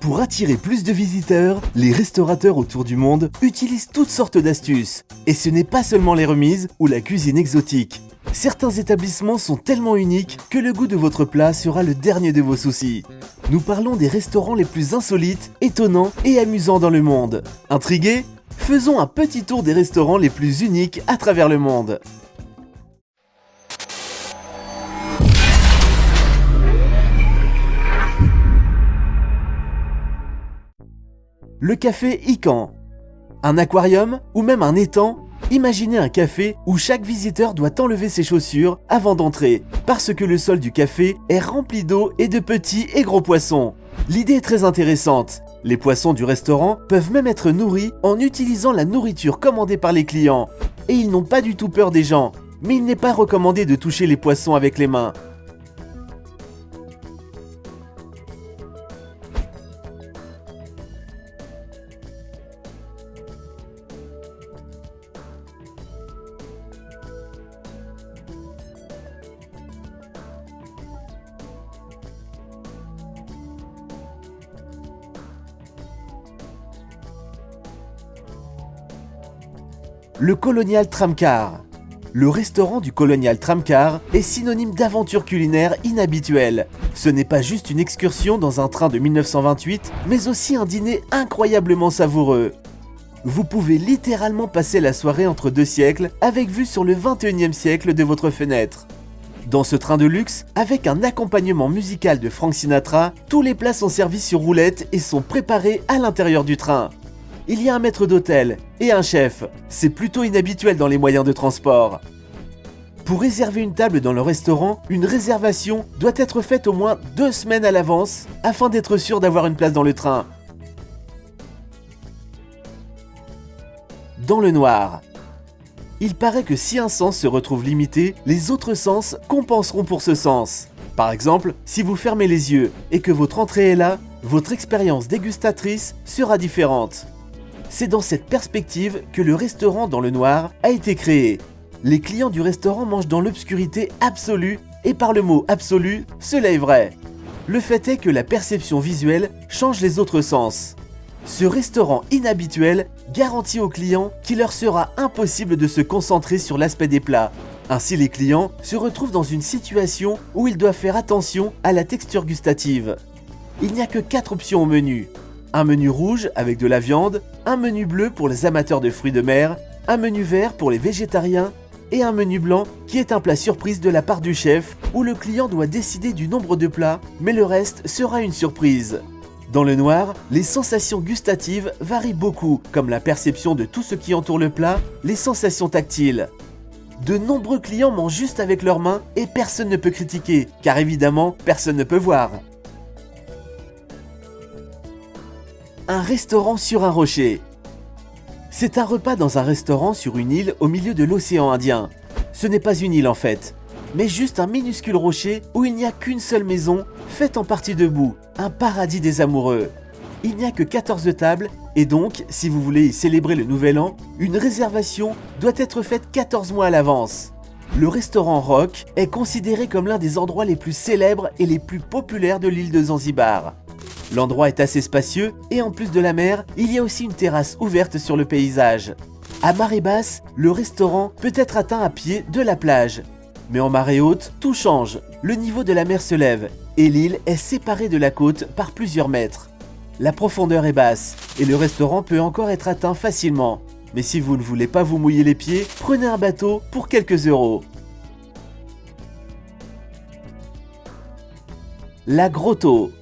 Pour attirer plus de visiteurs, les restaurateurs autour du monde utilisent toutes sortes d'astuces. Et ce n'est pas seulement les remises ou la cuisine exotique. Certains établissements sont tellement uniques que le goût de votre plat sera le dernier de vos soucis. Nous parlons des restaurants les plus insolites, étonnants et amusants dans le monde. Intrigués ? Faisons un petit tour des restaurants les plus uniques à travers le monde. Le café Ican. Un aquarium ou même un étang? Imaginez un café où chaque visiteur doit enlever ses chaussures avant d'entrer, parce que le sol du café est rempli d'eau et de petits et gros poissons. L'idée est très intéressante. Les poissons du restaurant peuvent même être nourris en utilisant la nourriture commandée par les clients. Et ils n'ont pas du tout peur des gens, mais il n'est pas recommandé de toucher les poissons avec les mains. Le Colonial Tramcar. Le restaurant du Colonial Tramcar est synonyme d'aventure culinaire inhabituelle. Ce n'est pas juste une excursion dans un train de 1928, mais aussi un dîner incroyablement savoureux. Vous pouvez littéralement passer la soirée entre deux siècles avec vue sur le 21e siècle de votre fenêtre. Dans ce train de luxe, avec un accompagnement musical de Frank Sinatra, tous les plats sont servis sur roulette et sont préparés à l'intérieur du train. Il y a un maître d'hôtel et un chef. C'est plutôt inhabituel dans les moyens de transport. Pour réserver une table dans le restaurant, une réservation doit être faite au moins 2 semaines à l'avance afin d'être sûr d'avoir une place dans le train. Dans le noir. Il paraît que si un sens se retrouve limité, les autres sens compenseront pour ce sens. Par exemple, si vous fermez les yeux et que votre entrée est là, votre expérience dégustatrice sera différente. C'est dans cette perspective que le restaurant dans le noir a été créé. Les clients du restaurant mangent dans l'obscurité absolue, et par le mot absolu, cela est vrai. Le fait est que la perception visuelle change les autres sens. Ce restaurant inhabituel garantit aux clients qu'il leur sera impossible de se concentrer sur l'aspect des plats. Ainsi, les clients se retrouvent dans une situation où ils doivent faire attention à la texture gustative. Il n'y a que 4 options au menu. Un menu rouge avec de la viande, un menu bleu pour les amateurs de fruits de mer, un menu vert pour les végétariens et un menu blanc qui est un plat surprise de la part du chef où le client doit décider du nombre de plats, mais le reste sera une surprise. Dans le noir, les sensations gustatives varient beaucoup, comme la perception de tout ce qui entoure le plat, les sensations tactiles. De nombreux clients mangent juste avec leurs mains et personne ne peut critiquer, car évidemment, personne ne peut voir. Un restaurant sur un rocher. C'est un repas dans un restaurant sur une île au milieu de l'océan Indien. Ce n'est pas une île en fait, mais juste un minuscule rocher où il n'y a qu'une seule maison, faite en partie de boue, un paradis des amoureux. Il n'y a que 14 tables, et donc, si vous voulez y célébrer le nouvel an, une réservation doit être faite 14 mois à l'avance. Le restaurant Rock est considéré comme l'un des endroits les plus célèbres et les plus populaires de l'île de Zanzibar. L'endroit est assez spacieux et en plus de la mer, il y a aussi une terrasse ouverte sur le paysage. À marée basse, le restaurant peut être atteint à pied de la plage. Mais en marée haute, tout change. Le niveau de la mer se lève et l'île est séparée de la côte par plusieurs mètres. La profondeur est basse et le restaurant peut encore être atteint facilement. Mais si vous ne voulez pas vous mouiller les pieds, prenez un bateau pour quelques euros. La Grotto.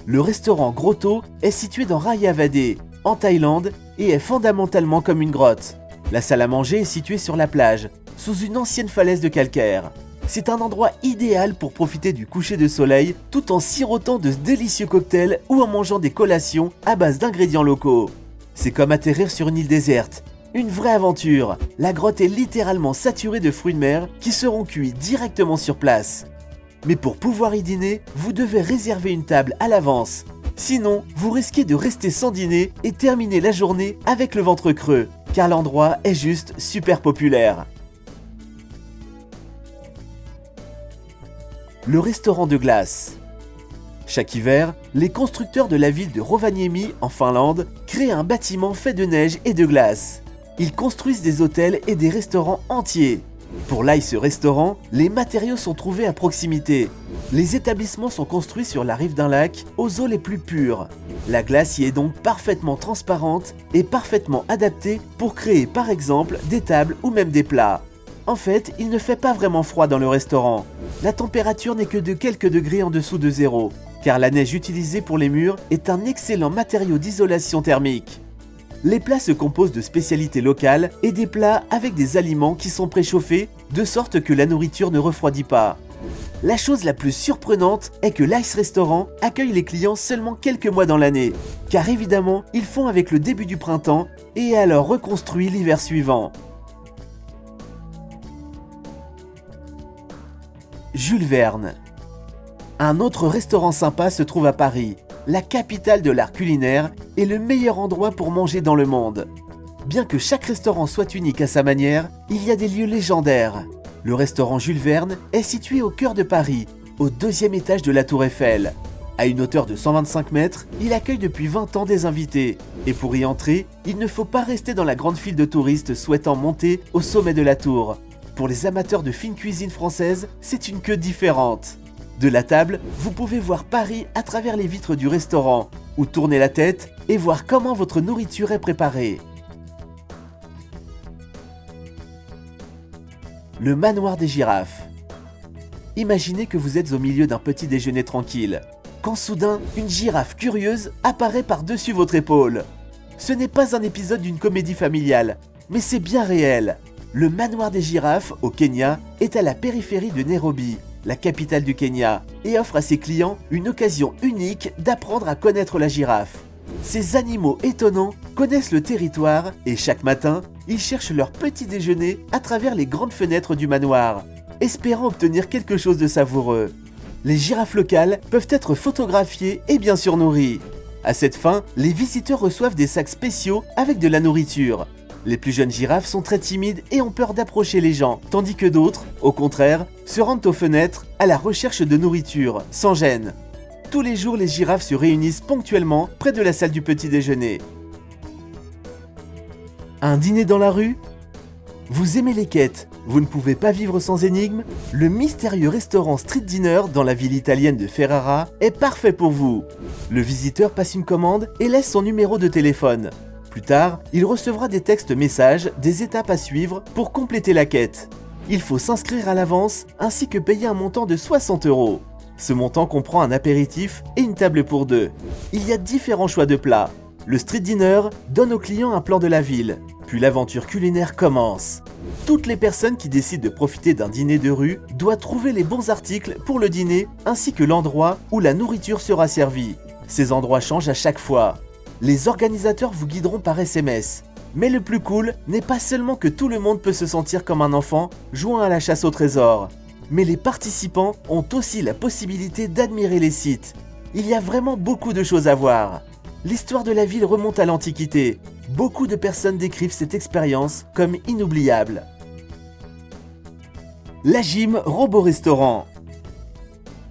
Le restaurant Grotto est situé dans Rayavadé, en Thaïlande, et est fondamentalement comme une grotte. La salle à manger est située sur la plage, sous une ancienne falaise de calcaire. C'est un endroit idéal pour profiter du coucher de soleil tout en sirotant de délicieux cocktails ou en mangeant des collations à base d'ingrédients locaux. C'est comme atterrir sur une île déserte. Une vraie aventure. La grotte est littéralement saturée de fruits de mer qui seront cuits directement sur place. Mais pour pouvoir y dîner, vous devez réserver une table à l'avance. Sinon, vous risquez de rester sans dîner et terminer la journée avec le ventre creux, car l'endroit est juste super populaire. Le restaurant de glace. Chaque hiver, les constructeurs de la ville de Rovaniemi, en Finlande, créent un bâtiment fait de neige et de glace. Ils construisent des hôtels et des restaurants entiers. Pour l'Ice Restaurant, les matériaux sont trouvés à proximité. Les établissements sont construits sur la rive d'un lac, aux eaux les plus pures. La glace y est donc parfaitement transparente et parfaitement adaptée pour créer par exemple des tables ou même des plats. En fait, il ne fait pas vraiment froid dans le restaurant. La température n'est que de quelques degrés en dessous de zéro, car la neige utilisée pour les murs est un excellent matériau d'isolation thermique. Les plats se composent de spécialités locales et des plats avec des aliments qui sont préchauffés, de sorte que la nourriture ne refroidit pas. La chose la plus surprenante est que l'Ice Restaurant accueille les clients seulement quelques mois dans l'année, car évidemment, ils font avec le début du printemps et est alors reconstruit l'hiver suivant. Jules Verne. Un autre restaurant sympa se trouve à Paris, la capitale de l'art culinaire et le meilleur endroit pour manger dans le monde. Bien que chaque restaurant soit unique à sa manière, il y a des lieux légendaires. Le restaurant Jules Verne est situé au cœur de Paris, au 2e étage de la Tour Eiffel. À une hauteur de 125 mètres, il accueille depuis 20 ans des invités. Et pour y entrer, il ne faut pas rester dans la grande file de touristes souhaitant monter au sommet de la tour. Pour les amateurs de fine cuisine française, c'est une queue différente. De la table, vous pouvez voir Paris à travers les vitres du restaurant, ou tourner la tête et voir comment votre nourriture est préparée. Le manoir des girafes. Imaginez que vous êtes au milieu d'un petit déjeuner tranquille, quand soudain, une girafe curieuse apparaît par-dessus votre épaule. Ce n'est pas un épisode d'une comédie familiale, mais c'est bien réel. Le manoir des girafes, au Kenya, est à la périphérie de Nairobi, la capitale du Kenya, et offre à ses clients une occasion unique d'apprendre à connaître la girafe. Ces animaux étonnants connaissent le territoire et chaque matin, ils cherchent leur petit déjeuner à travers les grandes fenêtres du manoir, espérant obtenir quelque chose de savoureux. Les girafes locales peuvent être photographiées et bien sûr nourries. À cette fin, les visiteurs reçoivent des sacs spéciaux avec de la nourriture. Les plus jeunes girafes sont très timides et ont peur d'approcher les gens, tandis que d'autres, au contraire, se rendent aux fenêtres à la recherche de nourriture, sans gêne. Tous les jours, les girafes se réunissent ponctuellement près de la salle du petit déjeuner. Un dîner dans la rue ? Vous aimez les quêtes ? Vous ne pouvez pas vivre sans énigmes ? Le mystérieux restaurant Street Dinner dans la ville italienne de Ferrara est parfait pour vous. Le visiteur passe une commande et laisse son numéro de téléphone. Plus tard, il recevra des textes messages, des étapes à suivre pour compléter la quête. Il faut s'inscrire à l'avance ainsi que payer un montant de 60 €. Ce montant comprend un apéritif et une table pour deux. Il y a différents choix de plats. Le street dinner donne aux clients un plan de la ville, puis l'aventure culinaire commence. Toutes les personnes qui décident de profiter d'un dîner de rue doivent trouver les bons articles pour le dîner ainsi que l'endroit où la nourriture sera servie. Ces endroits changent à chaque fois. Les organisateurs vous guideront par SMS. Mais le plus cool n'est pas seulement que tout le monde peut se sentir comme un enfant jouant à la chasse au trésor, mais les participants ont aussi la possibilité d'admirer les sites. Il y a vraiment beaucoup de choses à voir. L'histoire de la ville remonte à l'Antiquité. Beaucoup de personnes décrivent cette expérience comme inoubliable. L'Ajim Robot Restaurant.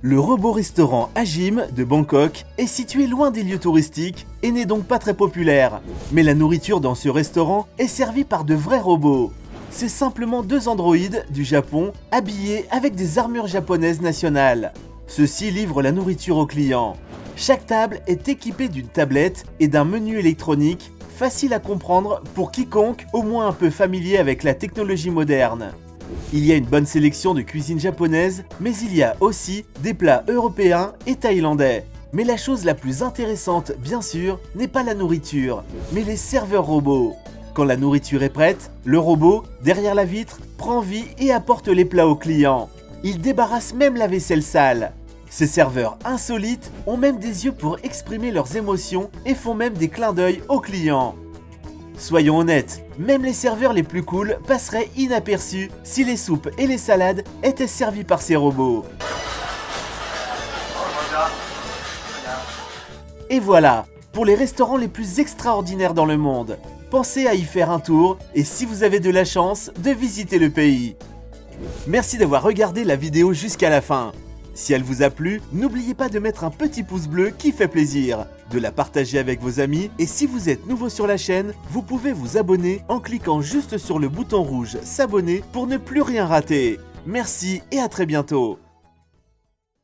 Le robot restaurant Ajim de Bangkok est situé loin des lieux touristiques et n'est donc pas très populaire. Mais la nourriture dans ce restaurant est servie par de vrais robots. C'est simplement 2 androïdes du Japon habillés avec des armures japonaises nationales. Ceux-ci livrent la nourriture aux clients. Chaque table est équipée d'une tablette et d'un menu électronique facile à comprendre pour quiconque au moins un peu familier avec la technologie moderne. Il y a une bonne sélection de cuisine japonaise, mais il y a aussi des plats européens et thaïlandais. Mais la chose la plus intéressante, bien sûr, n'est pas la nourriture, mais les serveurs robots. Quand la nourriture est prête, le robot, derrière la vitre, prend vie et apporte les plats aux clients. Il débarrasse même la vaisselle sale. Ces serveurs insolites ont même des yeux pour exprimer leurs émotions et font même des clins d'œil aux clients. Soyons honnêtes, même les serveurs les plus cools passeraient inaperçus si les soupes et les salades étaient servies par ces robots. Et voilà, pour les restaurants les plus extraordinaires dans le monde. Pensez à y faire un tour et si vous avez de la chance, de visiter le pays. Merci d'avoir regardé la vidéo jusqu'à la fin. Si elle vous a plu, n'oubliez pas de mettre un petit pouce bleu qui fait plaisir, de la partager avec vos amis et si vous êtes nouveau sur la chaîne, vous pouvez vous abonner en cliquant juste sur le bouton rouge s'abonner pour ne plus rien rater. Merci et à très bientôt.